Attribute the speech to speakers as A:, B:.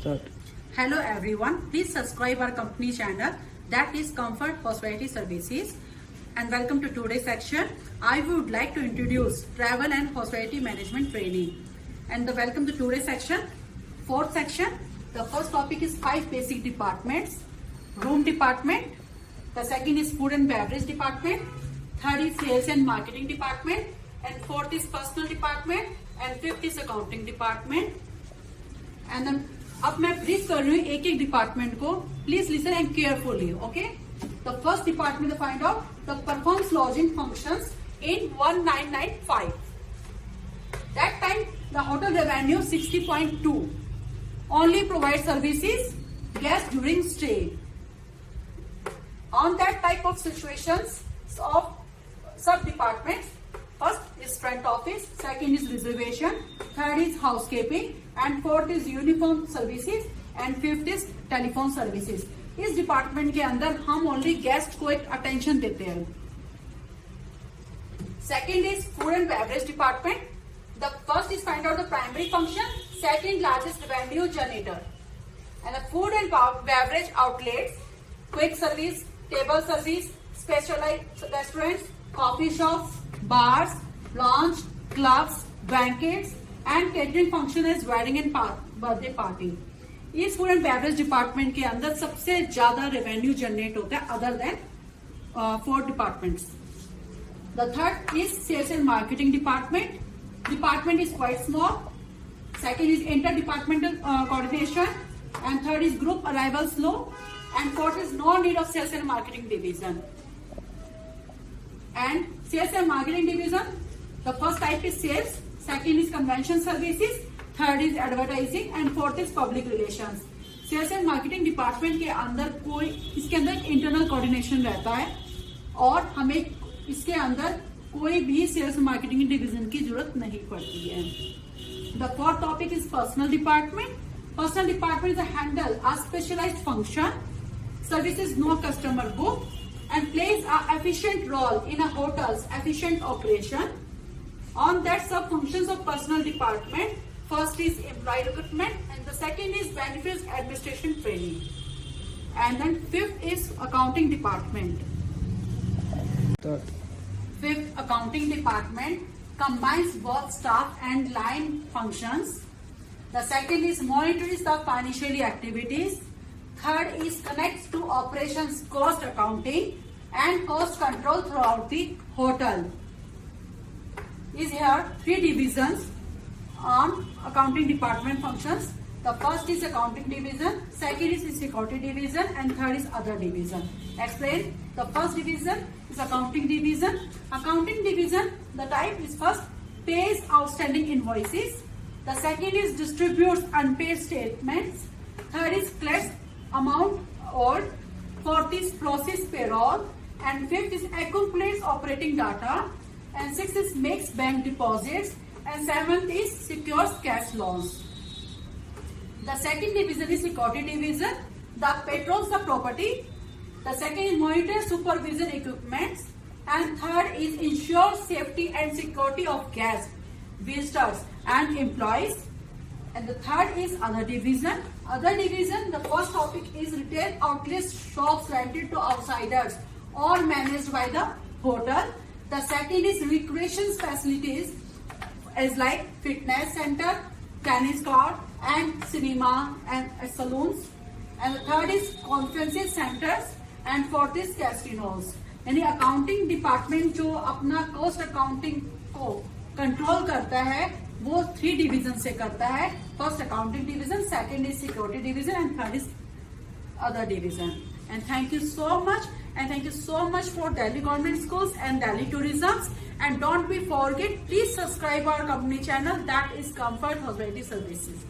A: Start.
B: Hello everyone, please subscribe our company channel that is Comfort Hospitality Services and welcome to today's section. I would like to introduce travel and hospitality management training and welcome to today's section. Fourth section, the first topic is 5 basic departments. Room department, the second is food and beverage department, third is sales and marketing department, and fourth is personal department, and fifth is accounting department. And then अब मैं brief कर रही हूँ एक एक department को. Please listen and carefully. Okay, the first department find out the performs lodging functions in 1995. That time the hotel revenue 60.2 only provide services guests during stay. On that type of situations of sub departments, first is front office, second is reservation, third is housekeeping, and fourth is uniform services, and fifth is telephone services. इस department के अंदर हम only guest को एक attention देते हैं. Second is food and beverage department. The first is find out the primary function, second largest revenue generator, and the food and beverage outlets, quick service, table service, specialized restaurants, coffee shops, bars, lounge, clubs, banquets, and catering function as wedding and birthday party. इस food and beverage department के अंदर सबसे ज्यादा revenue generate होता है other than 4 departments. The third is sales and marketing department. Department is quite small. Second is inter departmental coordination, and third is group arrivals low, and fourth is no need of sales and marketing division. And sales and marketing division, the first type is sales, second is convention services, third is advertising, and fourth is public relations. Sales and marketing department के अंदर कोई इसके अंदर internal coordination रहता है और हमें इसके अंदर कोई भी सेल्स मार्केटिंग डिवीजन की जरूरत नहीं पड़ती है. The fourth topic is personal department. Personal department is a handle a specialized function, services no customer book, and plays an efficient role in a hotel's efficient operation. On that sub-functions of personal department, first is employee recruitment, and the second is benefits administration training, and then fifth is accounting department.
A: Start.
B: Fifth, accounting department combines both staff and line functions. The second is monitors the financial activities. Third is connects to operations cost accounting and cost control throughout the hotel. Is here 3 divisions on accounting department functions. The first is accounting division, second is security division, and third is other division. Explain. The first division is accounting division. Accounting division, the type is first pays outstanding invoices. The second is distributes unpaid statements. Third is collects amount owed. Fourth is process payroll, and fifth is accumulates operating data, and sixth is makes bank deposits, and seventh is secures cash loans. The second division is security division. The patrols the property. The second is monitor supervision equipments, and third is ensure safety and security of guests, visitors, and employees. And the third is other division. Other division, the first topic is retail outlets, shops rented to outsiders or managed by the hotel. The second is recreation facilities as like fitness center, tennis court, and cinema and saloons. And the third is conferences centers, and fourth is casinos. यानी accounting department जो अपना cost accounting को control करता है वो 3 division से करता है. First accounting division, second is security division, and third is other division. And thank you so much, and thank you so much for Delhi Government Schools and Delhi Tourism. And don't be forget, please subscribe our company channel that is Comfort Hospitality Services.